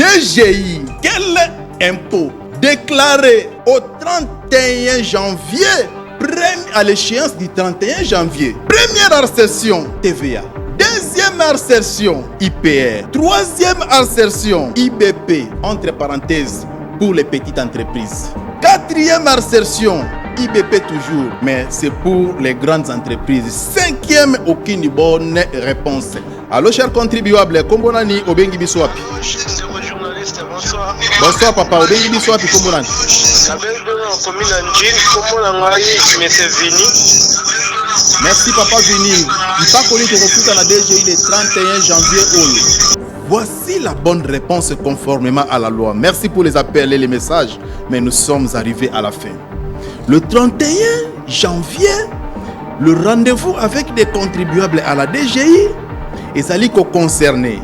DGI. Quel impôt déclaré au 31 janvier, à l'échéance du 31 janvier. Première assertion, TVA. Deuxième assertion, IPR. Troisième assertion, IBP, entre parenthèses, pour les petites entreprises. Quatrième assertion, IBP toujours, mais c'est pour les grandes entreprises. Cinquième, aucune bonne réponse. Allô, chers contribuables, Kombonani, Obengi Biswapi. Bonsoir. Bonsoir, papa. Obengi Biswapi, Kombonani. Merci, papa Vini. Il pas connu de refus à la DGI le 31 janvier. Voici la bonne réponse conformément à la loi. Merci pour les appels et les messages, mais nous sommes arrivés à la fin. Le 31 janvier, le rendez-vous avec des contribuables à la DGI est allé concerné.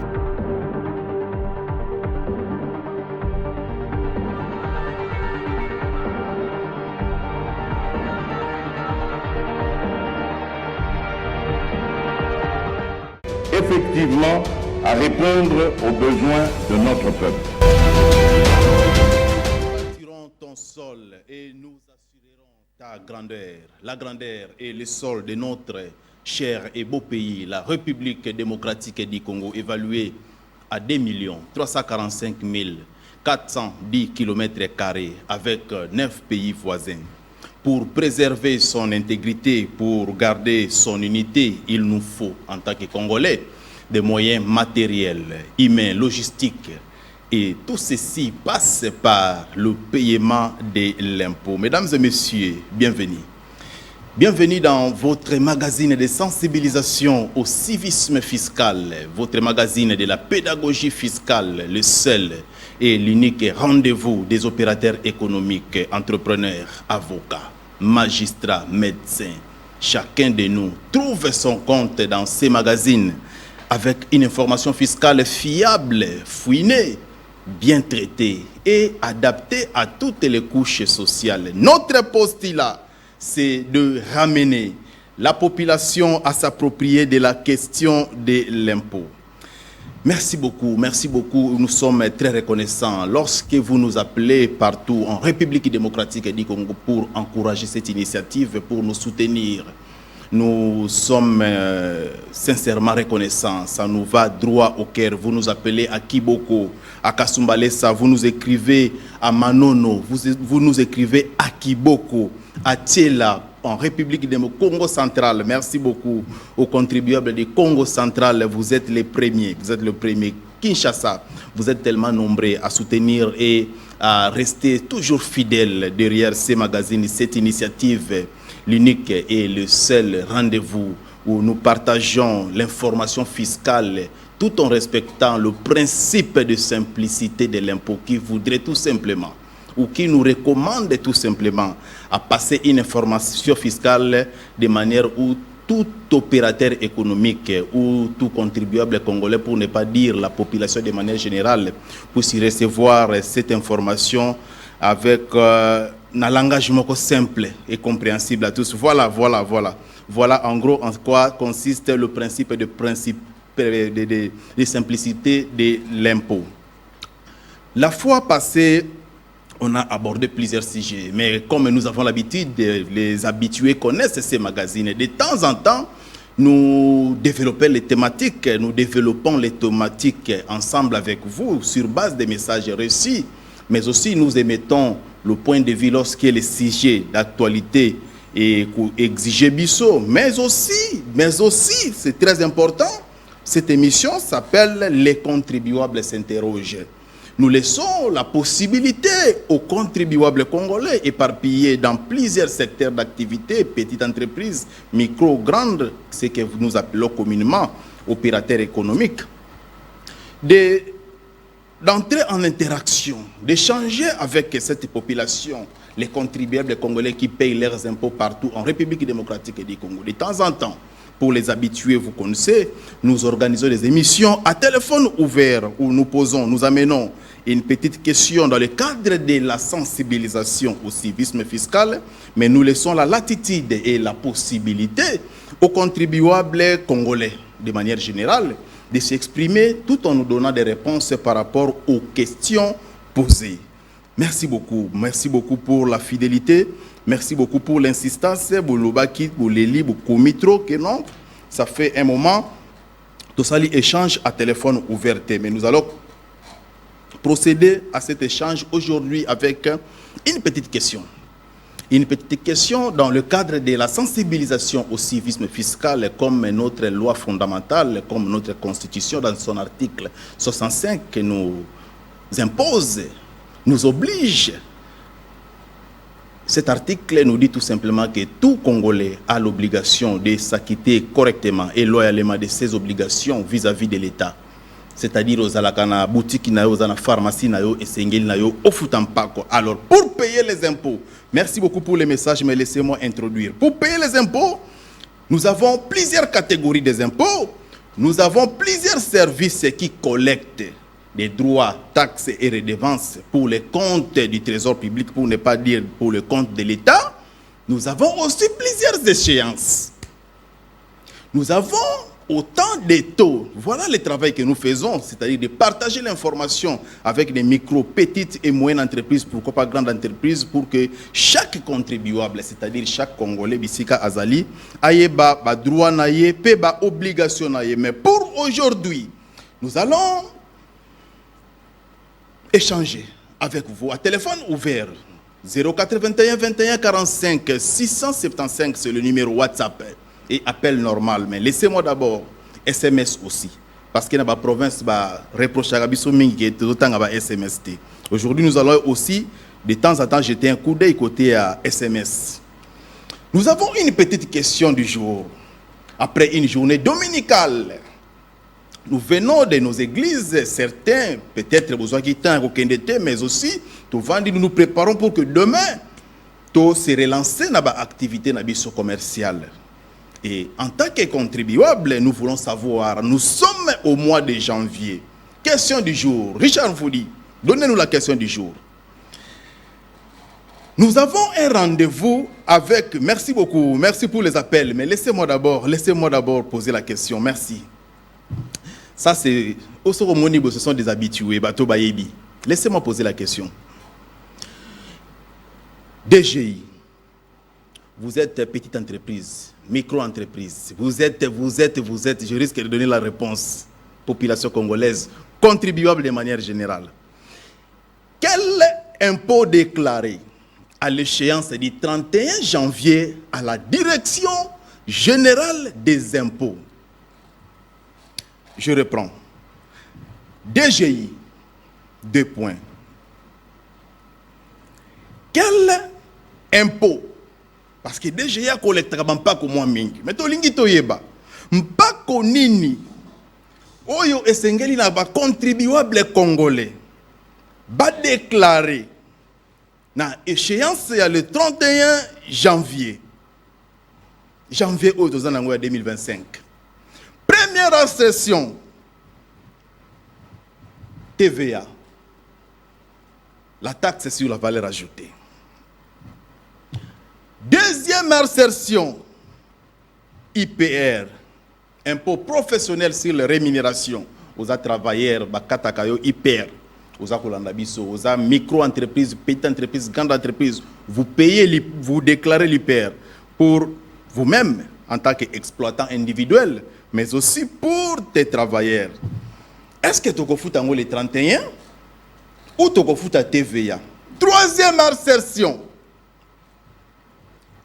Effectivement, à répondre aux besoins de notre peuple. Nous assurons ton sol et nous assurerons ta grandeur. La grandeur et le sol de notre cher et beau pays, la République démocratique du Congo, évaluée à 2 345 410 km² avec 9 pays voisins. Pour préserver son intégrité, pour garder son unité, il nous faut, en tant que Congolais, des moyens matériels, humains, logistiques. Et tout ceci passe par le paiement de l'impôt. Mesdames et messieurs, bienvenue. Bienvenue dans votre magazine de sensibilisation au civisme fiscal, votre magazine de la pédagogie fiscale, le seul et l'unique rendez-vous des opérateurs économiques, entrepreneurs, avocats, magistrats, médecins. Chacun de nous trouve son compte dans ces magazines avec une information fiscale fiable, fouinée, bien traitée et adaptée à toutes les couches sociales. Notre postulat, c'est de ramener la population à s'approprier de la question de l'impôt. Merci beaucoup, nous sommes très reconnaissants lorsque vous nous appelez partout en République démocratique du Congo pour encourager cette initiative, pour nous soutenir. Nous sommes sincèrement reconnaissants, ça nous va droit au cœur. Vous nous appelez à Kiboko, à Kasumbalesa, vous nous écrivez à Manono, vous nous écrivez à Kiboko, à Tchela, en République démocratique Congo central. Merci beaucoup aux contribuables du Congo central. Vous êtes les premiers. Kinshasa, vous êtes tellement nombreux à soutenir et à rester toujours fidèles derrière ces magazines, cette initiative, l'unique et le seul rendez-vous où nous partageons l'information fiscale tout en respectant le principe de simplicité de l'impôt qui voudrait tout simplement ou qui nous recommande tout simplement à passer une information fiscale de manière où tout opérateur économique ou tout contribuable congolais, pour ne pas dire la population de manière générale, puisse recevoir cette information avec un langage simple et compréhensible à tous. Voilà en gros en quoi consiste le principe de simplicité de l'impôt. La fois passée, on a abordé plusieurs sujets, mais comme nous avons l'habitude, les habitués connaissent ces magazines. De temps en temps, nous développons les thématiques ensemble avec vous sur base des messages reçus, mais aussi nous émettons le point de vue lorsque les sujets d'actualité et exigé biso, mais aussi, c'est très important, cette émission s'appelle Les contribuables s'interrogent. Nous laissons la possibilité aux contribuables congolais éparpillés dans plusieurs secteurs d'activité, petites entreprises, micro, grandes, ce que nous appelons communément opérateurs économiques, d'entrer en interaction, d'échanger avec cette population, les contribuables congolais qui payent leurs impôts partout en République démocratique du Congo. De temps en temps, pour les habitués, vous connaissez, nous organisons des émissions à téléphone ouvert où nous amenons une petite question dans le cadre de la sensibilisation au civisme fiscal, mais nous laissons la latitude et la possibilité aux contribuables congolais, de manière générale, de s'exprimer tout en nous donnant des réponses par rapport aux questions posées. Merci beaucoup pour la fidélité, merci beaucoup pour l'insistance. Ça fait un moment, tout ça échange à téléphone ouvert, mais nous allons procéder à cet échange aujourd'hui avec une petite question. Une petite question dans le cadre de la sensibilisation au civisme fiscal comme notre loi fondamentale, comme notre constitution dans son article 65 qui nous impose, nous oblige. Cet article nous dit tout simplement que tout Congolais a l'obligation de s'acquitter correctement et loyalement de ses obligations vis-à-vis de l'État. C'est-à-dire aux alakana boutique nayo, aux pharmacie nayo et sengeli nayo au futampako. Alors pour payer les impôts, merci beaucoup pour les messages, mais laissez-moi introduire. Pour payer les impôts, nous avons plusieurs catégories des impôts. Nous avons plusieurs services qui collectent des droits, taxes et redevances pour les comptes du trésor public, pour ne pas dire pour le compte de l'État. Nous avons aussi plusieurs échéances. Nous avons autant de taux. Voilà le travail que nous faisons, c'est-à-dire de partager l'information avec des micro, petites et moyennes entreprises, pourquoi pas grandes entreprises, pour que chaque contribuable, c'est-à-dire chaque Congolais, Bissika Azali, aille ba droit naie, paie ba obligation naie. Mais pour aujourd'hui, nous allons échanger avec vous à téléphone ouvert. 081 21 45 675, c'est le numéro WhatsApp. Et appel normal, mais laissez-moi d'abord SMS aussi. Parce que dans la province, reproche à SMS. Aujourd'hui, nous allons aussi, de temps en temps, jeter un coup d'œil côté à SMS. Nous avons une petite question du jour. Après une journée dominicale, nous venons de nos églises, certains, peut-être besoin de temps, mais aussi, nous nous préparons pour que demain, tout se relancer dans l'activité commerciale. Et en tant que contribuable, nous voulons savoir, nous sommes au mois de janvier. Question du jour. Richard Foudi, donnez-nous la question du jour. Nous avons un rendez-vous avec, merci beaucoup, merci pour les appels, mais laissez-moi d'abord poser la question, merci. Ça c'est, au Soromonibo, ce sont des habitués, Bato Bayebi. Laissez-moi poser la question. DGI, vous êtes petite entreprise, micro-entreprise, vous êtes, je risque de donner la réponse, population congolaise, contribuable de manière générale. Quel impôt déclaré à l'échéance du 31 janvier à la Direction générale des impôts? Je reprends. DGI, 2 points. Quel impôt? Parce que DGI a collecté pas comme moi mingi. Mais to lingi to yeba. Mpako nini oyo esengeli na ba contribuable congolais ba déclarer na échéance ya le 31 janvier. Janvier au 2025. Première session TVA. La taxe sur la valeur ajoutée. Deuxième insertion, IPR, impôt professionnel sur les rémunérations aux travailleurs, bakatakayo IPR, aux micro-entreprises, petites entreprises, grandes entreprises, vous payez, vous déclarez l'IPR pour vous-même en tant qu'exploitant individuel, mais aussi pour tes travailleurs. Est-ce que tu as fait les 31 ou tu as fait TVA? Troisième insertion,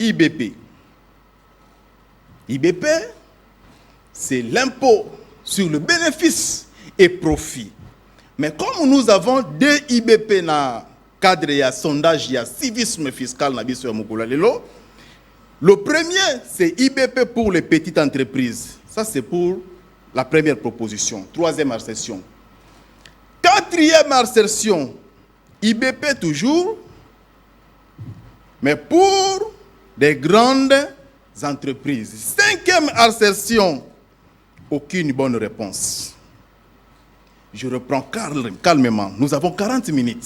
IBP. IBP, c'est l'impôt sur le bénéfice et profit. Mais comme nous avons 2 IBP dans le cadre de sondage, il y a civisme fiscal, le premier, c'est IBP pour les petites entreprises. Ça, c'est pour la première proposition. Troisième insertion. Quatrième insertion, IBP toujours, mais pour des grandes entreprises. Cinquième insertion, aucune bonne réponse. Je reprends calmement. Nous avons 40 minutes.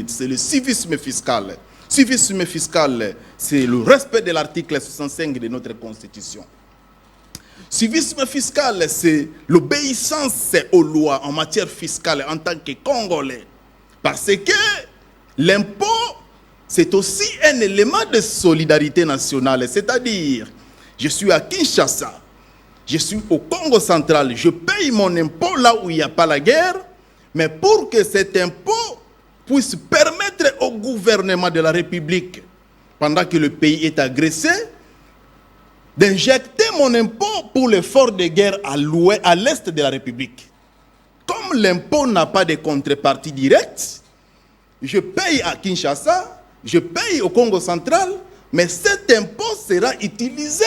C'est le civisme fiscal. Civisme fiscal, c'est le respect de l'article 65 de notre Constitution. Civisme fiscal, c'est l'obéissance aux lois en matière fiscale en tant que Congolais. Parce que l'impôt, c'est aussi un élément de solidarité nationale. C'est-à-dire, je suis à Kinshasa, je suis au Congo central, je paye mon impôt là où il n'y a pas la guerre, mais pour que cet impôt puisse permettre au gouvernement de la République, pendant que le pays est agressé, d'injecter mon impôt pour l'effort de guerre à l'est de la République. Comme l'impôt n'a pas de contrepartie directe, je paye à Kinshasa, je paye au Congo central, mais cet impôt sera utilisé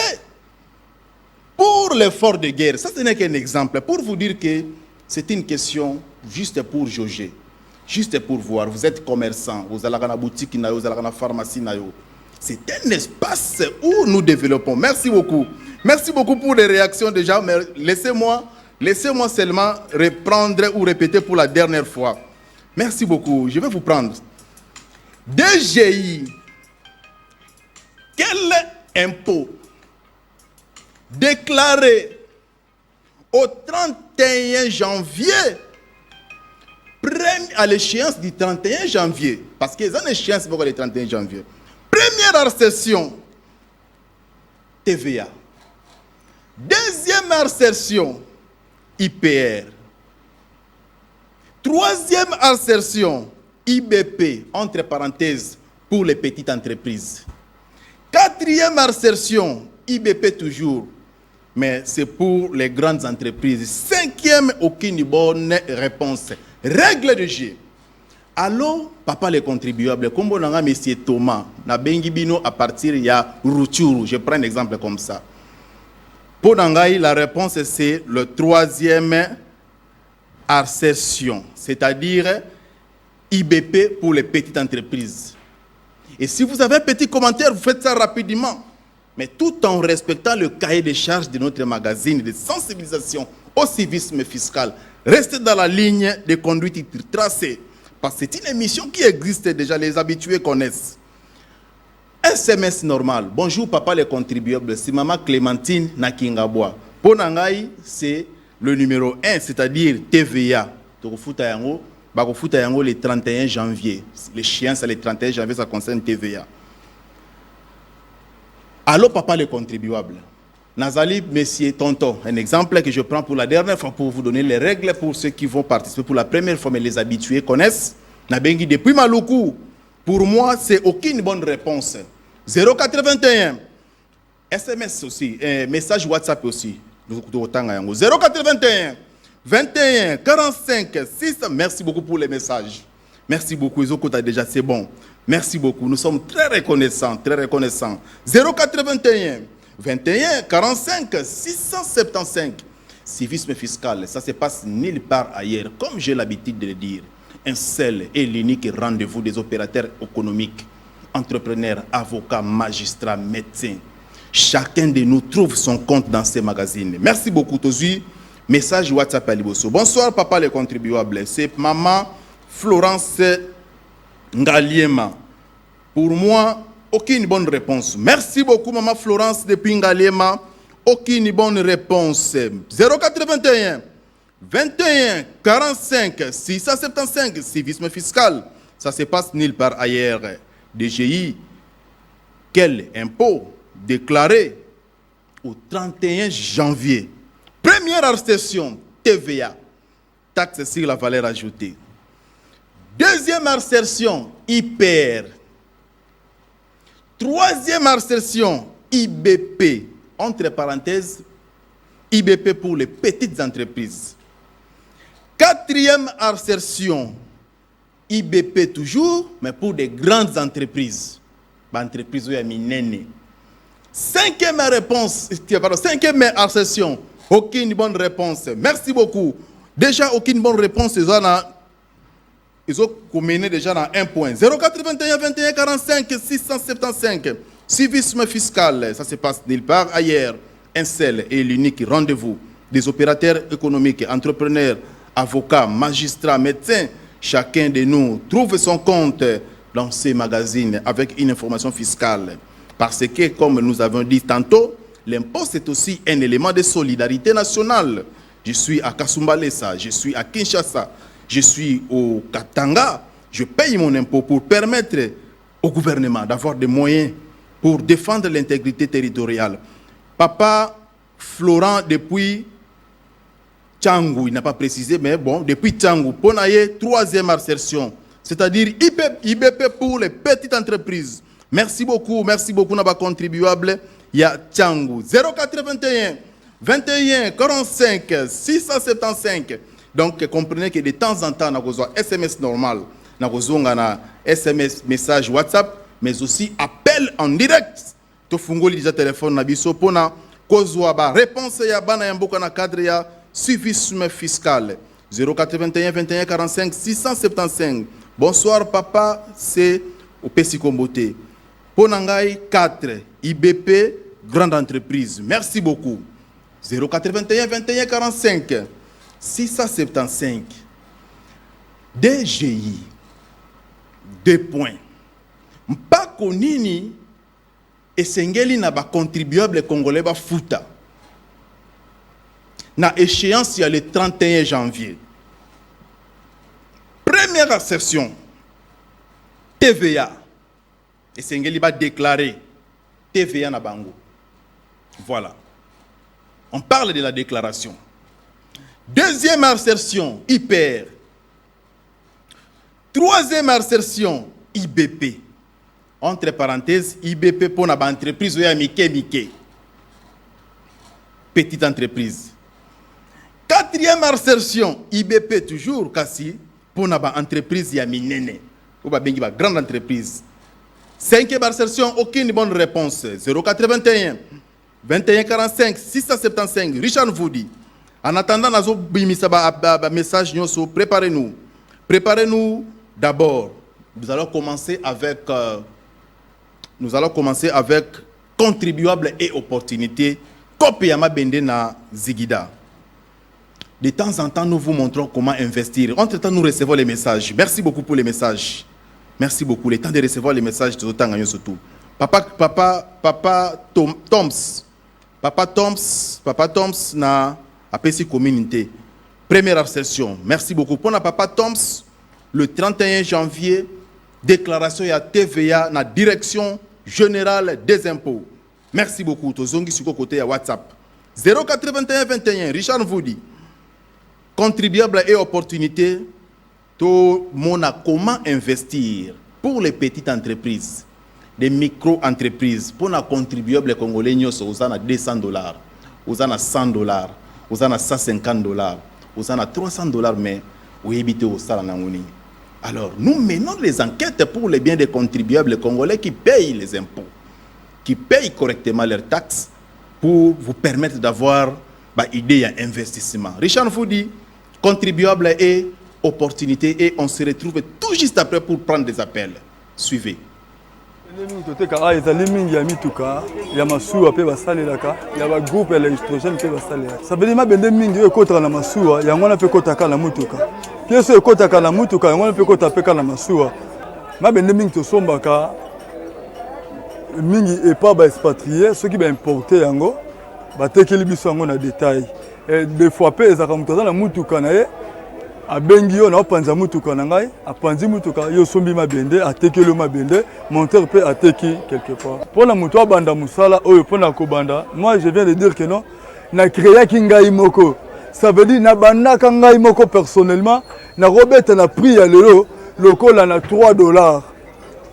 pour l'effort de guerre. Ça, ce n'est qu'un exemple. Pour vous dire que c'est une question juste pour jauger, juste pour voir. Vous êtes commerçant, vous allez à la boutique, vous allez à la pharmacie. C'est un espace où nous développons. Merci beaucoup. Merci beaucoup pour les réactions déjà, mais laissez-moi seulement reprendre ou répéter pour la dernière fois. Merci beaucoup. Je vais vous prendre. DGI. Quel impôt déclaré au 31 janvier, à l'échéance du 31 janvier, parce qu'ils ont une échéance pour le 31 janvier. Première session, TVA. Deuxième assertion, IPR. Troisième assertion, IBP, entre parenthèses, pour les petites entreprises. Quatrième assertion, IBP toujours, mais c'est pour les grandes entreprises. Cinquième, aucune bonne réponse. Règle de jeu. Alors, papa les contribuables, comme on a M. Thomas, na Bengibino à partir de Rutshuru, je prends un exemple comme ça. Pour Nangaï, la réponse c'est le troisième assertion, c'est-à-dire IBP pour les petites entreprises. Et si vous avez un petit commentaire, vous faites ça rapidement, mais tout en respectant le cahier de charges de notre magazine de sensibilisation au civisme fiscal. Restez dans la ligne de conduite tracée. Parce que c'est une émission qui existe déjà, les habitués connaissent. SMS normal. Bonjour papa les contribuables, c'est maman Clémentine Nakingabwa. Pour Nangaï, c'est le numéro 1, c'est-à-dire TVA. Le 31 janvier. Les chiens, c'est le 31 janvier, ça concerne TVA. Allô papa les contribuables. Nazali, monsieur Tonton, un exemple que je prends pour la dernière fois pour vous donner les règles pour ceux qui vont participer pour la première fois, mais les habitués connaissent. Nabengi depuis Maluku, pour moi, c'est aucune bonne réponse. 081, SMS aussi, message WhatsApp aussi. 081, 21, 45, 6. Merci beaucoup pour les messages. Merci beaucoup. Déjà, c'est bon. Merci beaucoup. Nous sommes très reconnaissants, très reconnaissants. 081. 21 45 675. Civisme fiscal, ça se passe nulle part ailleurs. Comme j'ai l'habitude de le dire, un seul et l'unique rendez-vous des opérateurs économiques, entrepreneurs, avocats, magistrats, médecins. Chacun de nous trouve son compte dans ces magazines. Merci beaucoup, Tozi. Message WhatsApp à Liboso. Bonsoir, papa les contribuables. C'est maman Florence Ngaliema. Pour moi, aucune bonne réponse. Merci beaucoup, maman Florence depuis Ngaliema. Aucune bonne réponse. 081 21 45 675. Civisme fiscal. Ça se passe nulle part ailleurs. DGI. Quel impôt déclaré au 31 janvier? Première arrestation, TVA. Taxe sur la valeur ajoutée. Deuxième arrestation, IPR. Troisième assertion, IBP, entre parenthèses, IBP pour les petites entreprises. Quatrième assertion, IBP toujours, mais pour des grandes entreprises. Entreprises où il y a minene. Cinquième assertion, aucune bonne réponse. Merci beaucoup. Déjà, aucune bonne réponse, ils ont combiné déjà dans un point. 081 21 45 675. Civisme fiscal, ça se passe nulle part ailleurs. Un seul et l'unique rendez-vous des opérateurs économiques, entrepreneurs, avocats, magistrats, médecins. Chacun de nous trouve son compte dans ces magazines avec une information fiscale. Parce que, comme nous avons dit tantôt, l'impôt c'est aussi un élément de solidarité nationale. Je suis à Kasumbalesa, je suis à Kinshasa, je suis au Katanga, je paye mon impôt pour permettre au gouvernement d'avoir des moyens pour défendre l'intégrité territoriale. Papa Florent, depuis Tchangou, il n'a pas précisé, mais bon, depuis Tchangou, Ponaye, troisième assertion, c'est-à-dire IBP pour les petites entreprises. Merci beaucoup, n'a contribuable. Il y a Tchangou, 081 21 45 675. Donc, comprenez que de temps en temps, nous avons SMS normal, nous avons SMS message WhatsApp, mais aussi appel en direct. Tu fungoli déjà téléphone na biso pona kozwa ba réponse ya bana ya mboka na cadre ya suivisme fiscal 081 21 45 675. Bonsoir papa, c'est au Pesikombote. Ponangai 4 IBP grande entreprise. Merci beaucoup. 081 21 45 675. DGI 2 points. Mpako nini esengeli na ba contribuable congolais ba futa na échéance il y a le 31 janvier. Première assertion, TVA esengeli ba déclarer TVA na bango. Voilà, on parle de la déclaration. Deuxième assertion, IPR. Troisième assertion, IBP. Entre parenthèses, IBP pour une entreprise ou Mike. Petite entreprise. Quatrième assertion, IBP toujours, Kassi, pour une entreprise Minene. Ou une grande entreprise. Cinquième assertion, aucune bonne réponse. 081 21 45 675. Richard Voudi. En attendant, message, préparez-nous. Préparez-nous d'abord. Nous allons commencer avec contribuables et opportunités. Kopiyama Bende na Zigida. De temps en temps, nous vous montrons comment investir. Entre-temps, nous recevons les messages. Merci beaucoup pour les messages. Merci beaucoup. Le temps de recevoir les messages, tout le temps, surtout. Papa Toms na APC Communauté. Première assertion. Merci beaucoup. Pour na Papa Toms, le 31 janvier, déclaration à TVA na direction générale des impôts. Merci beaucoup. Tozongi sur côté à WhatsApp. 081 21 Richard Voudi. Contribuables et opportunités. Tout mona comment investir pour les petites entreprises, les micro-entreprises, pour les contribuables congolais, vous avez $200, vous avez $100, vous avez $150, vous avez $300, mais vous évitez au Salanangoni. Alors, nous menons les enquêtes pour les biens des contribuables congolais qui payent les impôts, qui payent correctement leurs taxes pour vous permettre d'avoir une idée d'investissement. Richard Foudi, contribuable et opportunité, et on se retrouve tout juste après pour prendre des appels. Suivez. Ça veut dire que mingi ekota na masuwa yango na pe kota kala mutuka yeso ekota kala mutuka yango na pe kota pe kala masuwa mabende mingi to sombaka mingi et pas ba expatrié ceux qui ba importer yango ba tekeli biso yango na détail et des fois pe ezaka mutuka na mutuka na ye abengi yo na panza mutuka na ngai apanzi mutuka yo sombi mabende atekeli mabende monteur pe ateki quelque part pour la mutuka banda musala oyo pona ko banda. Moi je viens de dire que non na créé kingai moko, ça veut dire na banda kangai moko personnellement na robeta na prix ya lelo lokola na $3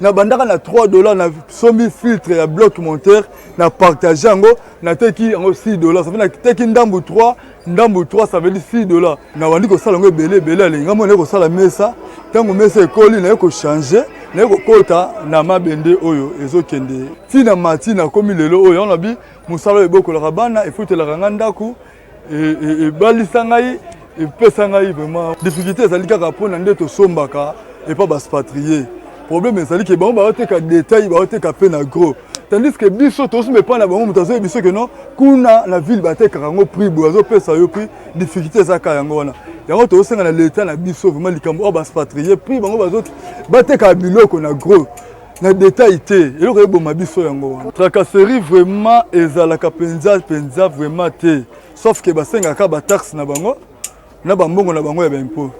na banda na $3 na sombi filtre ya bloc monteur na partager ngo na teki ngo $6, ça veut dire teki ndambu 3 ça veut dire $6 na wandi ko sala ngo belé alinga mo ne ko sala mesa tango mesa ekoli na ko changer na ko kota na mabende oyo ezokende tina matina komi lelo oyo on a bi musala eboko la bana il faut te la ranganda ku et balisa ngai et pesa ngai vraiment difficulté ça lika kapona ndeto sombaka et pas baspatrier problème c'est que bon ba oteka détail ba oteka pe na gros tandis que biso tous me pas na bango mutazo biso que non kuna la ville ba teka ngo prix boazo pesa yo prix difficulté ça ka yango wana yango to senga na l'état na biso vraiment likambo baspatrier prix bango bazo ba teka biloko na gros na détail té eloko eboma biso yango tracasserie vraiment ezalaka penza vraiment té sauf que basengaka ba taxe na bango na bambongo na bango ya ba impôt.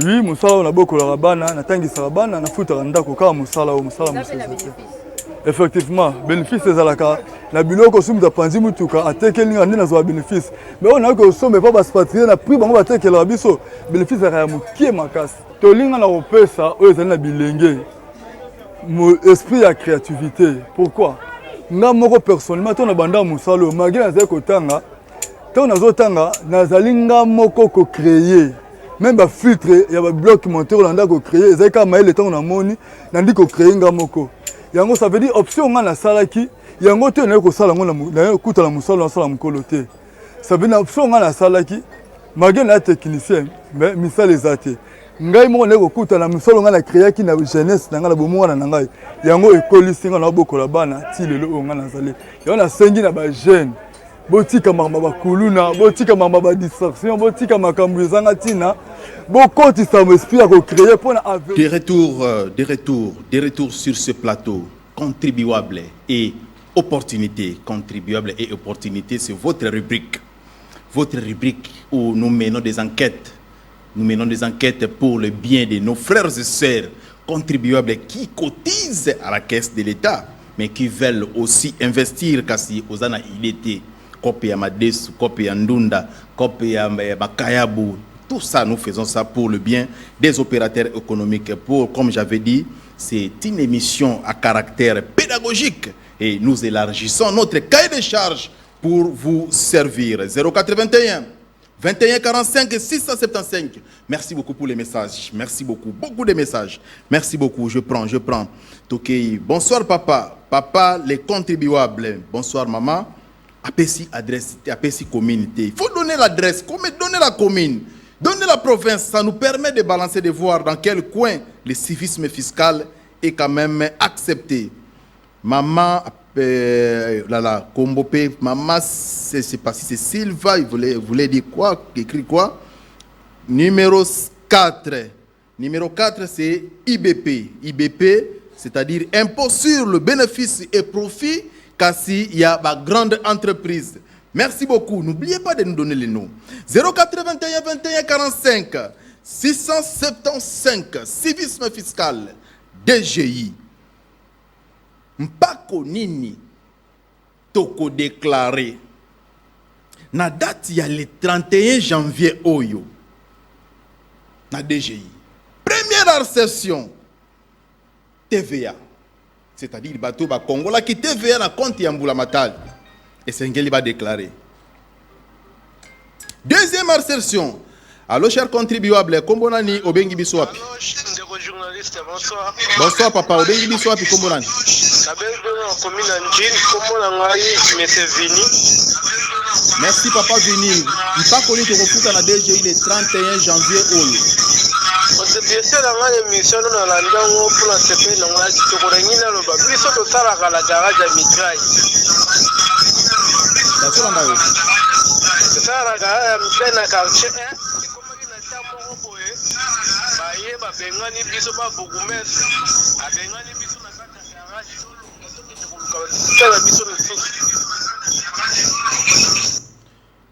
Oui, musala na bokola bana na tangisa bana na futa ndako ka musala musala. Effectivement, bénéfice ezalaka na biloko somme da panzi mutuka atekeli ngandi na zo bénéfice. Mais on a que somme pas baspatrier na prix bango batekela biso bénéfice ya mukie makasi. Tolinga na opesa oyo ezali na bilenge. Mon esprit ya créativité. Pourquoi? Nga moko personnellement to na banda musalo malgré na zeko tanga to na zo tanga na zalinga moko ko créer. Même ba filtre ya ba bloc monteur landa ko créer ezaka maile temps na moni na ndiko créer nga moko. Yango ça veut dire option nga na salaki yango te na ko sala ngo na kuta la musalo na sala mukolo te. Ça veut dire option nga na salaki malgré na technicien mais misala ezate. Ngai mo na ko kuta na musalo nga na créer ki na jeunesse na nga na bomo na ngai. Yango ekolisi nga na bokola bana ti lelo nga na zale. Yango na sengi na ba jeune botika mama bakuluna botika mama ba distraction botika makambu ezanga tina bokoti sa esprit à créer pour des retours sur ce plateau contribuable et opportunité c'est votre rubrique où nous menons des enquêtes pour le bien de nos frères et sœurs contribuables qui cotisent à la caisse de l'État mais qui veulent aussi investir kasi ozana ilete copie ya Madesu, copie ya Ndunda, copie ya Bakayabu. Tout ça, nous faisons ça pour le bien des opérateurs économiques. Comme j'avais dit, c'est une émission à caractère pédagogique et nous élargissons notre cahier de charges pour vous servir. 081 21 45 675. Merci beaucoup pour les messages. Merci beaucoup. Beaucoup de messages. Merci beaucoup. Je prends. Tokei. Bonsoir papa. Papa, les contribuables. Bonsoir maman. APC adresse, APC communauté. Il faut donner l'adresse, donner la commune, donner la province. Ça nous permet de balancer, de voir dans quel coin le civisme fiscal est quand même accepté. Maman, Kombopé, maman, c'est pas si c'est Silva, il voulait dire quoi, écrit quoi? Numéro 4. Numéro 4, c'est IBP. IBP, c'est-à-dire impôt sur le bénéfice et profit. Kasi il y a ma grande entreprise. Merci beaucoup. N'oubliez pas de nous donner les noms. 081 21 45 675 civisme fiscal DGI. Mpako nini toko déclaré. Na date il y a le 31 janvier oyo. Na DGI. Première session TVA. C'est-à-dire le bateau va Congo là qui TVA na compte Yamboula Matal et Sengeli va déclarer. Deuxième assertion. Allô cher contribuable, Kombonani Obengi Biswapi. Allô journaliste, bonsoir. Bonsoir papa, Obengi Biswapi Kombonani. Merci papa Vini. Il pas connu que refuta na DGI le 31 janvier oyo. Bien sûr, dans l'émission, nous allons pour la CP, nous allons se le bas. Puis, surtout, ça, la garage à Mitraille. C'est ça, la garage à Mitraille, na quartier. Comme il a été à Moroboé, Baye, Bengani, Biso, Bogoumès, Bengani, Biso, na garage,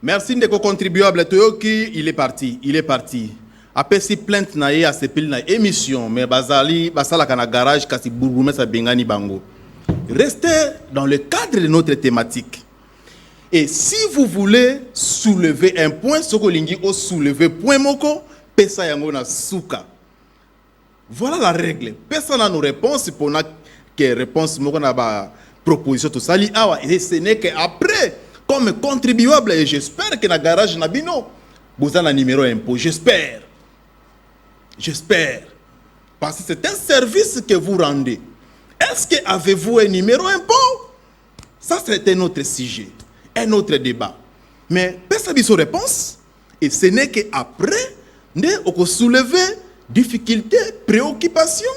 merci de contribuable. Toyoki, il est parti. Après si plainte na ye a sepeli na émission mais bazali basala kana garage kasi burgumesa bengani bango. Restez dans le cadre de notre thématique. Et si vous voulez soulever un point, soko lingi o soulever point moko pesa yango na suka. Voilà la règle. Personne n'a nos réponses pour na que réponse moko na ba proposition to sali awa et ce n'est que après comme contribuable et j'espère que na garage na bino vous avez un numéro impôt, j'espère. Parce que c'est un service que vous rendez. Est-ce que avez-vous un numéro impôt? Ça, c'est un autre sujet, un autre débat. Mais personne n'a réponse. Et ce n'est qu'après, on peut soulever difficultés, préoccupations,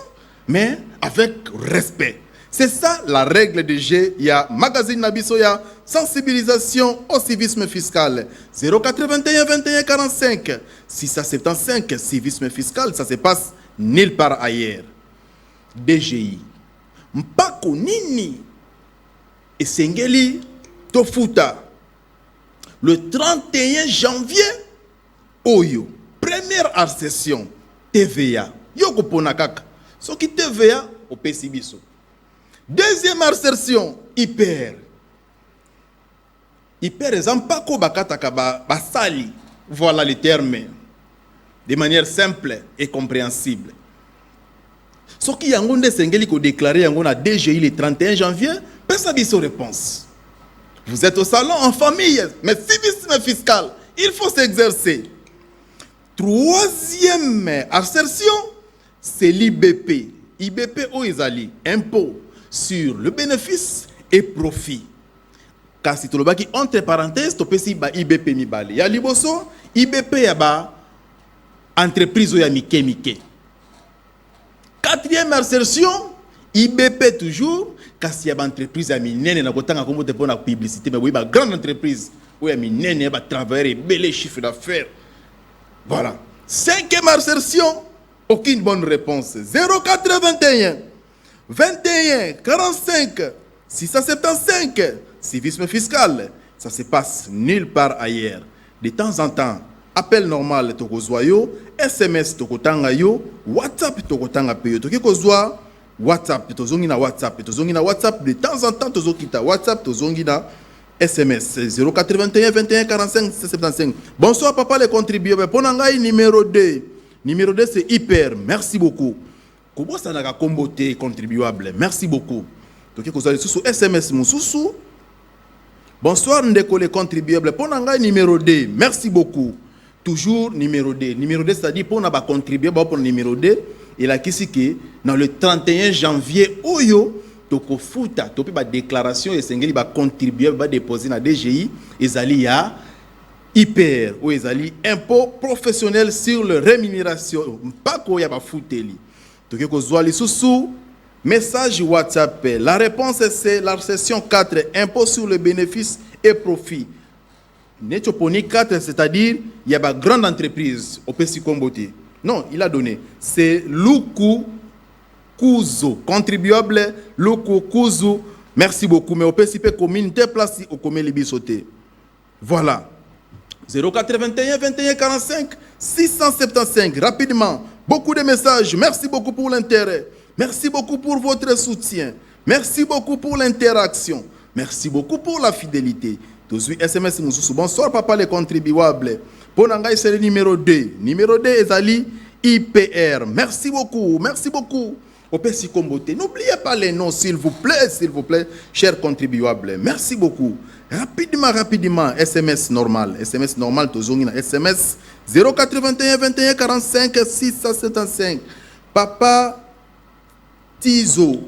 mais avec respect. C'est ça la règle de G. Il y a magazine Nabisoya, sensibilisation au civisme fiscal. 081 21 45 675 civisme fiscal, ça se passe nulle part ailleurs. DGI. Mpako nini esengeli tofuta le 31 janvier oyo première accession TVA yoko pona kaka soki TVA opesi biso. Deuxième assertion hyper ezampako bakataka basali, voilà le terme, de manière simple et compréhensible. Soki yango nde sengeli ko déclarer yango na DGI le 31 janvier, pesa biso réponse. Vous êtes au salon en famille, mais civisme fiscal, il faut s'exercer. Troisième assertion, c'est l'IBP. IBP oizali, impôt sur le bénéfice et profit. Kasi tolobaki entre parenthèses topesi ba IBP mibale. Ya liboso IBP ya ba entreprise ya mike. Quatrième assertion, IBP toujours kasi ya ba entreprise ya minene na kotanga kombo te pona publicité mais oui ba grande entreprise ou ya minene ba travailler belé chiffre d'affaires. Voilà. Cinquième assertion, aucune bonne réponse. 0421 21 45 675 civisme fiscal. Ça se passe nulle part ailleurs. De temps en temps, appel normal tokozwayo, SMS tokotanga yo, WhatsApp tokotanga peyo. Tokikozwa WhatsApp, tozongi na WhatsApp, de temps en temps tozokita WhatsApp, tozongi na SMS 081 21 45 75. Bonsoir papa les contribuables. Ponangai numéro 2. Numéro 2 c'est hyper. Merci beaucoup. Comment ça n'a comboté contribuable? Merci beaucoup. Donc vous allez sous SMS mususu. Bonsoir ndeko les contribuables. Ponangai numéro 2. Merci beaucoup. Toujours numéro 2. Numéro 2 c'est-à-dire pour na ba contribuable pour numéro 2 et la kisiki dans le 31 janvier oyo toko futa topi ba déclaration et sengeli ba contribuer ba déposer na DGI ezali ya hyper ou ezali impôt professionnel sur le rémunération pas ko ya ba futeli toki ko zwali susu message WhatsApp. La réponse c'est la section 4 impôt sur le bénéfice et profit. Netoponi 4 c'est-à-dire il y a ba grande entreprise au pesi kombote. Non, il a donné c'est Luku Kuzo, contribuable, Loko Kuzo, merci beaucoup. Mais au PCP communauté place au commun bisoté. Voilà. 081 21 45 675. Rapidement, beaucoup de messages. Merci beaucoup pour l'intérêt. Merci beaucoup pour votre soutien. Merci beaucoup pour l'interaction. Merci beaucoup pour la fidélité. Tous les SMS Moussou. Bonsoir papa les contribuables. Ponanga c'est le numéro 2. Numéro 2 est Ali IPR. Merci beaucoup. Merci beaucoup. Au Pessi Kombote. N'oubliez pas les noms, s'il vous plaît, chers contribuables. Merci beaucoup. Rapidement, SMS normal, tozongina, SMS 081 21 45 675. Papa Tizo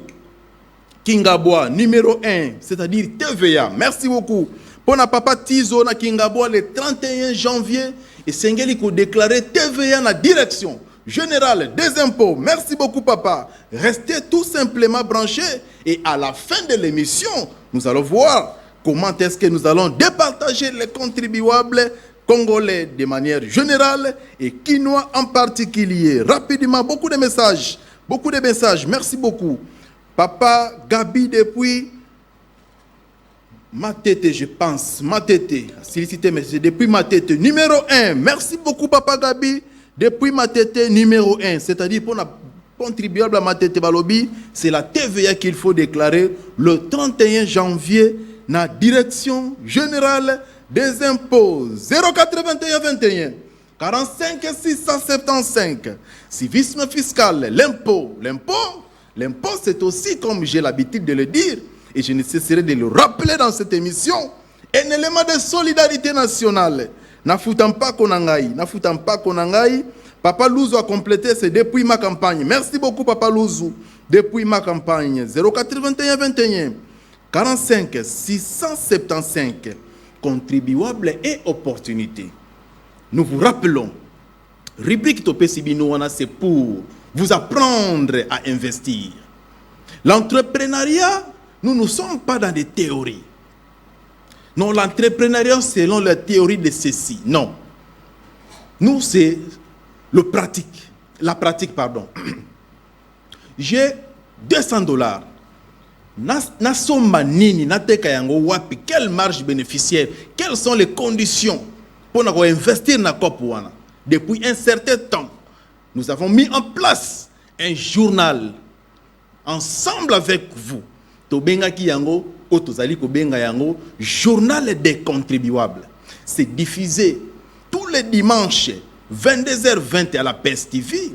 Kingaboa, numéro 1, c'est-à-dire TVA. Merci beaucoup. Pour Papa Tizo na Kingaboa, le 31 janvier, et Sengeli ko déclaré TVA na direction général des impôts. Merci beaucoup papa. Restez tout simplement branchés et à la fin de l'émission, nous allons voir comment est-ce que nous allons départager les contribuables congolais de manière générale et quinois en particulier. Rapidement, beaucoup de messages. Merci beaucoup. Papa Gabi depuis Matete, je pense. Matete. Félicité, mais c'est depuis Matete. Numéro 1. Merci beaucoup papa Gabi. Depuis Matete numéro 1, c'est-à-dire pour la contribuable à Matete Balobi, c'est la TVA qu'il faut déclarer le 31 janvier dans la direction générale des impôts. 081 21 45 675. Civisme fiscal, l'impôt, c'est aussi, comme j'ai l'habitude de le dire, et je ne cesserai de le rappeler dans cette émission, un élément de solidarité nationale. N'afoutant pas Konangai. Papa Louzou a complété, c'est depuis ma campagne. Merci beaucoup, Papa Louzou. Depuis ma campagne. 081 21 45 675. Contribuables et opportunités. Nous vous rappelons, rubrique Topé Sibinouana, c'est pour vous apprendre à investir. L'entrepreneuriat, nous ne sommes pas dans des théories. Non, l'entrepreneuriat selon la théorie de ceci. Non. Nous, c'est la pratique, pardon. J'ai $200. Na somba nini na teka yango wapi, quelle marge bénéficiaire, quelles sont les conditions pour investir na COP wana. Depuis un certain temps, nous avons mis en place un journal ensemble avec vous. Tobenga ki yango, otozali ko benga yango, journal des contribuables. C'est diffusé tous les dimanches 22h20 à la PES TV.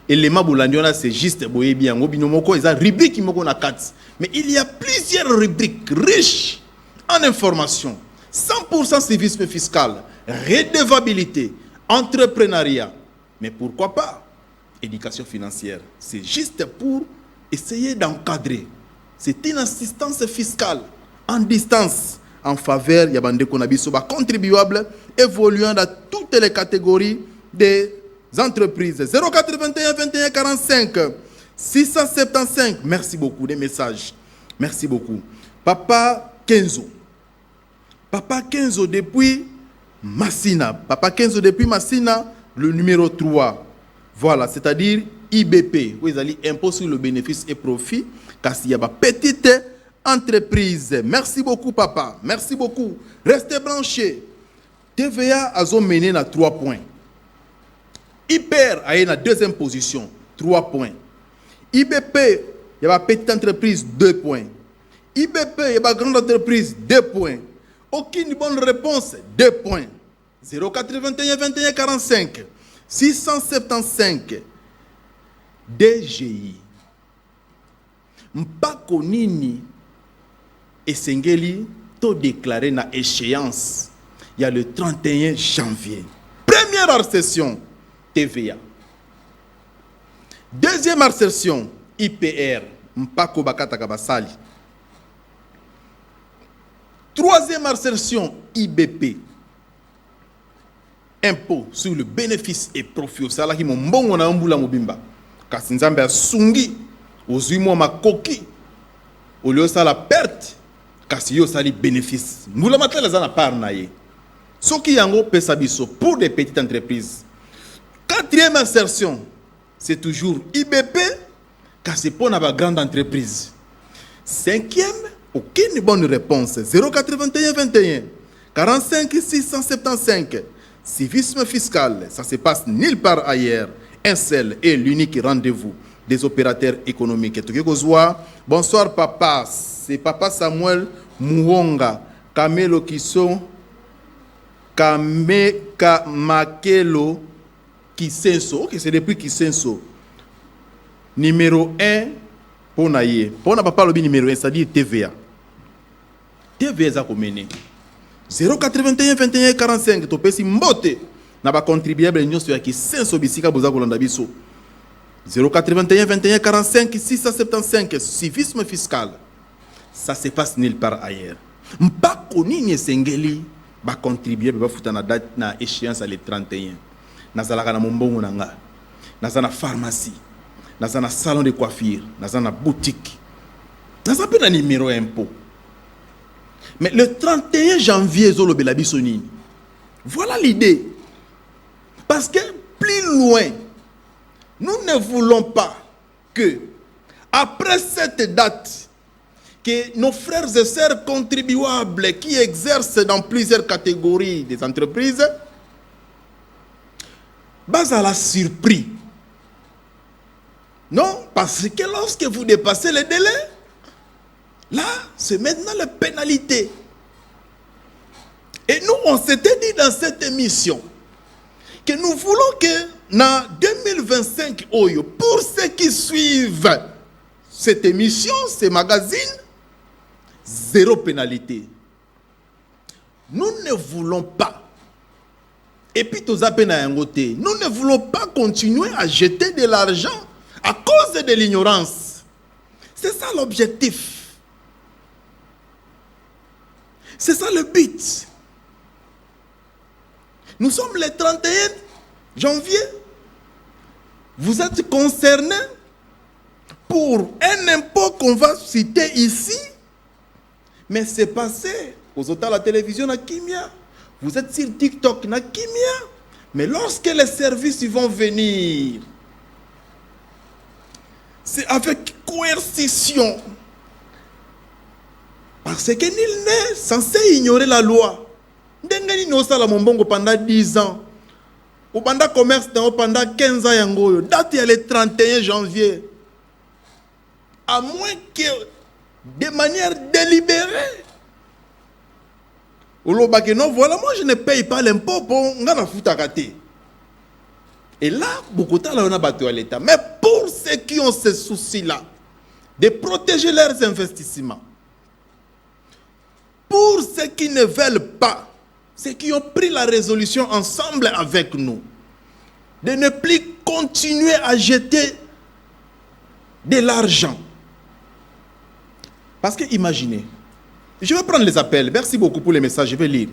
Élément Boulandiona, c'est juste boyebi yango binomoko eza rubrique moko na kat. Mais il y a plusieurs rubriques riches en informations. 100% civisme fiscal, redevabilité, entrepreneuriat. Mais pourquoi pas éducation financière? C'est juste pour essayer d'encadrer. C'est une assistance fiscale en distance en faveur de Yabande Konabiso, contribuables évoluant dans toutes les catégories des entreprises. 081 21 45 675. Merci beaucoup des messages. Merci beaucoup. Papa Kenzo. Papa Kenzo depuis Massina. Papa Kenzo depuis Massina, le numéro 3. Voilà, c'est-à-dire IBP. Vous allez impôt sur le bénéfice et profit. Car s'il y a une petite entreprise. Merci beaucoup, papa. Merci beaucoup. Restez branchés. TVA a mené à 3 points. Hyper a eu la deuxième position, 3 points. IBP, il y a une petite entreprise, 2 points. IBP, il y a une grande entreprise, 2 points. Aucune bonne réponse, 2 points. 081 21 45 675 DGI. Mpako nini esengeli to déclaré na échéance. Il y a le 31 janvier. Première session TVA. Deuxième session IPR. Mpako bakata kabasali. Troisième session IBP. Impôt sur le bénéfice et profit. C'est là qui mon bon na mbula mobimba. Kasinzambe asungi ozimo makoki. Au lieu ça la perte. Kasi yo sali bénéfice. Mbula matela za na part na ye. Soki yango pesa biso pour des petites entreprises. Quatrième insertion, c'est toujours IBP, car c'est pour la grande entreprise. Cinquième, aucune bonne réponse. 081 21 45 675. Civisme fiscal, ça se passe nulle part ailleurs. Un seul et l'unique rendez-vous des opérateurs économiques. Bonsoir papa, c'est papa Samuel Mouonga, Kamelo Kiso, Makelo Kisenso. Ok, c'est depuis Kisenso. Numéro 1 pour Naye. Pour na papa lobi numéro 1, c'est-à-dire TVA. TVA za komene. 081 21 45 to pesi mbote na ba contribuable nyonso ya Kisenso bisika boza kolanda biso. 081 21 45 675 civisme fiscal. Ça se passe nulle part ailleurs. Mpako nini sengeli ba contribuable ba futa na date na échéance le 31. Nazalaka na mombongo nanga. Nazana pharmacie. Nazana salon de coiffure. Nazana boutique. Nazana na numéro impôt. Mais le 31 janvier, Zolo Belabisoni. Voilà l'idée. Parce que plus loin, nous ne voulons pas que, après cette date, que nos frères et sœurs contribuables qui exercent dans plusieurs catégories des entreprises, bas à la surprise. Non, parce que lorsque vous dépassez les délais, là, c'est maintenant la pénalité. Et nous, on s'était dit dans cette émission que nous voulons que dans 2025, pour ceux qui suivent cette émission, ce magazine, 0 pénalité. Nous ne voulons pas. Et puis, nous ne voulons pas continuer à jeter de l'argent à cause de l'ignorance. C'est ça l'objectif. C'est ça le but. Nous sommes le 31 janvier. Vous êtes concernés pour un impôt qu'on va citer ici. Mais c'est passé. Vous êtes à la télévision à Kimia. Vous êtes sur TikTok à Kimia. Mais lorsque les services vont venir, c'est avec coercition. Parce que nul n'est censé ignorer la loi. Ndengani no sala mombongo pendant 10 ans. Ou pendant commerce pendant 15 ans yango. Date est le 31 janvier. À moins que de manière délibérée. Ou non, voilà, moi je ne paye pas l'impôt pour ngana futakate. Et là, beaucoup de temps, on a battu à l'État. Mais pour ceux qui ont ce souci-là, de protéger leurs investissements, pour ceux qui ne veulent pas, ceux qui ont pris la résolution ensemble avec nous, de ne plus continuer à jeter de l'argent. Parce que imaginez, je vais prendre les appels, merci beaucoup pour les messages, je vais lire.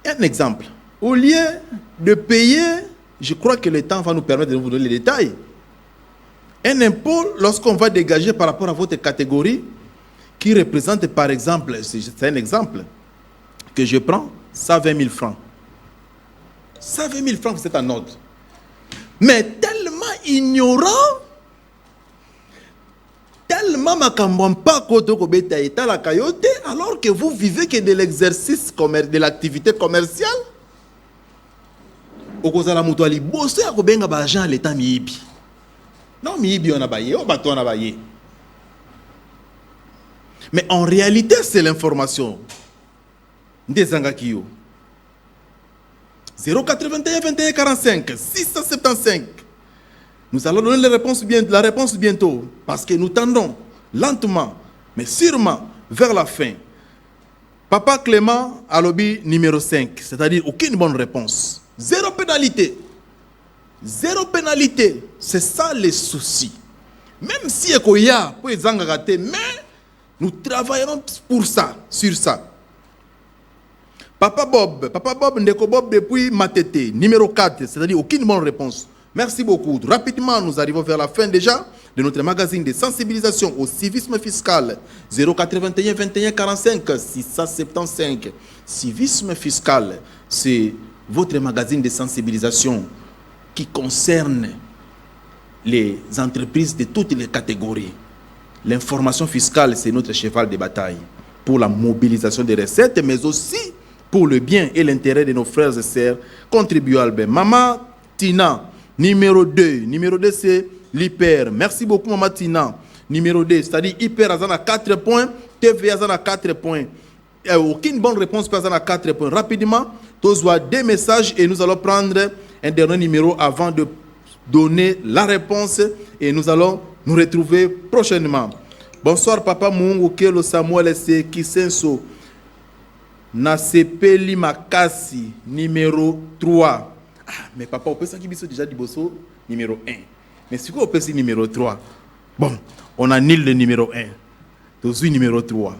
Un exemple, au lieu de payer, je crois que le temps va nous permettre de vous donner les détails. Un impôt, lorsqu'on va dégager par rapport à votre catégorie, qui représente par exemple, c'est un exemple que je prends, 120 000 francs. 120 000 francs, c'est en ordre. Mais tellement ignorant, tellement pas alors que vous vivez que de l'exercice de l'activité commerciale. Okozala mutu ali bosso ya kobenga ba agent l'état miibi. Non miibi on a baillé, on bateau on a baillé. Mais en réalité c'est l'information. Ndezanga kiyo. 081 21 45 675. Nous allons donner la réponse bientôt parce que nous tendons lentement mais sûrement vers la fin. Papa Clément à lobby numéro 5, c'est-à-dire aucune bonne réponse. Zéro pénalité. Zéro pénalité. C'est ça les soucis. Même si Ekoya peut être raté, mais nous travaillerons pour ça, sur ça. Papa Bob, Ndeko Bob depuis Matete, numéro 4, c'est-à-dire aucune bonne réponse. Merci beaucoup. Rapidement, nous arrivons vers la fin déjà de notre magazine de sensibilisation au civisme fiscal. 081 21 45 675. Civisme fiscal, c'est votre magazine de sensibilisation qui concerne les entreprises de toutes les catégories. L'information fiscale, c'est notre cheval de bataille pour la mobilisation des recettes, mais aussi pour le bien et l'intérêt de nos frères et sœurs contribuables. Maman Tina, numéro 2. Numéro 2, c'est l'hyper. Merci beaucoup, Maman Tina. Numéro 2, c'est-à-dire hyper à 4 points, TVA à 4 points. Aucune bonne réponse à 4 points. Rapidement, tous voient des messages et nous allons prendre un dernier numéro avant de donner la réponse et nous allons nous retrouver prochainement. Bonsoir, Papa Mungu Kelo Samuel C. Kisenso. Nasepeli Makasi, numéro 3. Ah, mais papa, on peut s'en déjà du bosso, numéro 1. Mais c'est quoi on peut dire numéro 3? Bon, on annule le numéro 1. Tous numéro 3.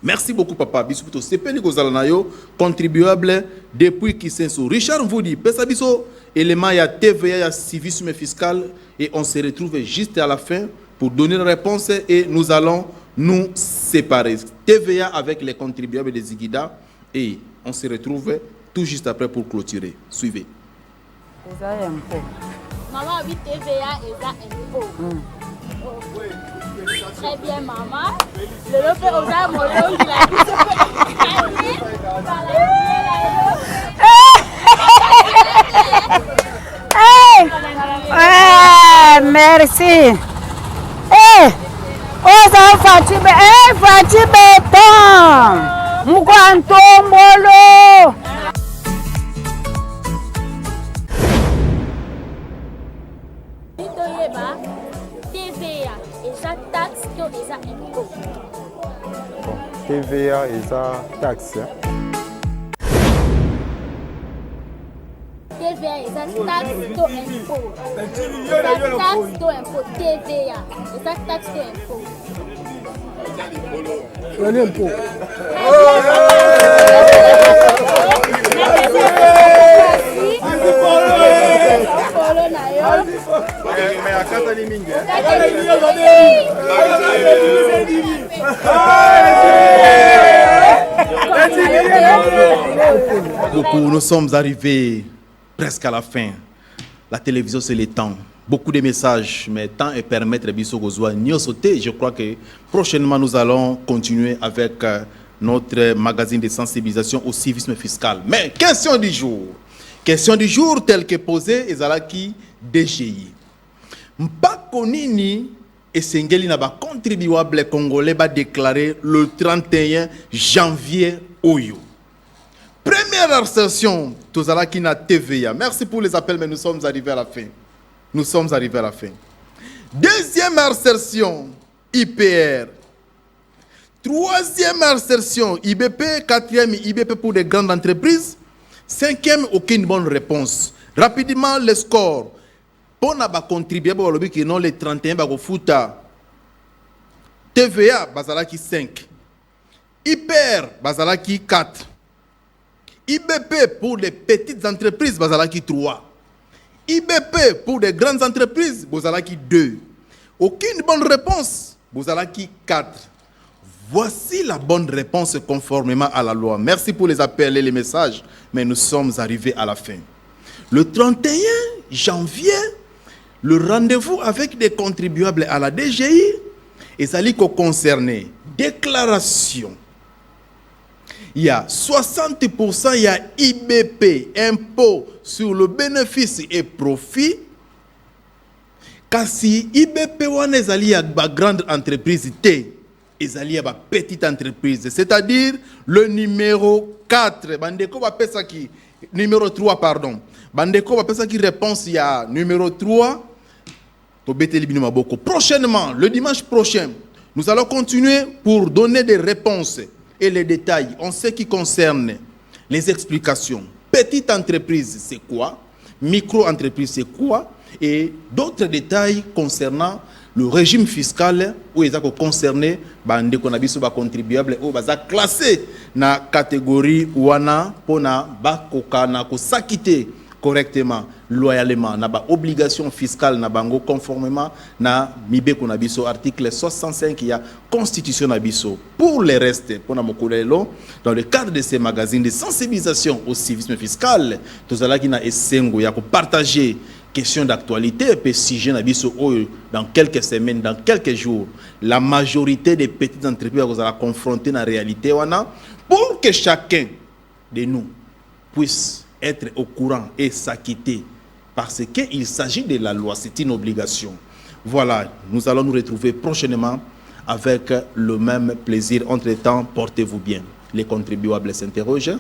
Merci beaucoup, papa. Bisouto, Sepeli Gozalanayo, contribuable depuis Kisenso. Richard vous dit, Pesabiso, élément, il y a TVA, il y a civisme fiscal, et on se retrouve juste à la fin pour donner la réponse et nous allons nous séparer. TVA avec les contribuables des Zigida et on se retrouve tout juste après pour clôturer. Suivez. Maman, oui, TVA et ça impôt. Très bien, maman. Le lope aux armes, il a dit merci. Oza Fatime, Fatime Tom, Mukwantombolo. TVA, et ça taxe, et ça impôt. TVA et ça taxe. TVA et ça taxe, to impôt. Ça taxe, to impôt. TVA et ça taxe, to impôt. L'impôt. Beaucoup, nous sommes arrivés presque à la fin. La télévision, c'est le temps. beaucoup de messages, mais tant et permettre Bisso Gozwa n'y sauter. Je crois que prochainement, nous allons continuer avec notre magazine de sensibilisation au civisme fiscal. Mais question du jour. Question du jour telle que posée, Ezalaki DGI. Mbakonini et Sengeli n'a pas contribuable congolais va déclarer le 31 janvier Oyo. Première assertion, Tozalaki na TVA. Merci pour les appels, mais nous sommes arrivés à la fin. Nous sommes arrivés à la fin. Deuxième assertion, IPR. Troisième assertion, IBP. Quatrième, IBP pour les grandes entreprises. Cinquième, aucune bonne réponse. Rapidement, les scores. Pour n'a pas contribué pour le qui non les 31 ba futa. TVA, bazalaki 5. IPR, bazalaki 4. IBP pour les petites entreprises, bazalaki 3. IBP pour les grandes entreprises, bazalaki 2. Aucune bonne réponse, bazalaki 4. Voici la bonne réponse conformément à la loi. Merci pour les appels et les messages, mais nous sommes arrivés à la fin. Le 31 janvier, le rendez-vous avec des contribuables à la DGI est allé concerner déclaration. Il y a 60%, il y a IBP, impôt sur le bénéfice et profit. Kasi IBP wana ezali ya ba grande entreprise T, ezali ya ba petite entreprise, c'est-à-dire le numéro 4, bandeko ba pesa ki numéro 3 pardon. Bandeko ba pesa ki réponse il y a numéro 3. Prochainement, le dimanche prochain, nous allons continuer pour donner des réponses et les détails en ce qui concerne les explications. Petite entreprise, c'est quoi? Micro-entreprise, c'est quoi? Et d'autres détails concernant le régime fiscal où ils ont concerné bande qu'on a vu sur contribuable ou baza classé na catégorie wana pona ba kokana ko s'acquitter correctement, loyalement, na ba obligation fiscale na bango conformément na mibe qu'on a biso article 65 il y a constitution na biso. Pour les restes, pour na mokolelo, dans le cadre de ces magazines de sensibilisation au civisme fiscal, tous ala qui na esengo ya ko partager question d'actualité et sujet na biso dans quelques semaines, dans quelques jours, la majorité des petites entreprises vous allez confronter la réalité wana pour que chacun de nous puisse être au courant et s'acquitter parce qu'il s'agit de la loi, c'est une obligation. Voilà, nous allons nous retrouver prochainement avec le même plaisir. Entre-temps, portez-vous bien. Les contribuables s'interrogent,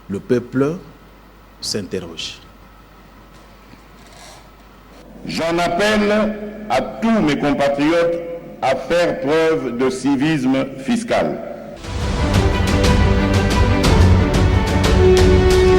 le peuple s'interroge. J'en appelle à tous mes compatriotes à faire preuve de civisme fiscal.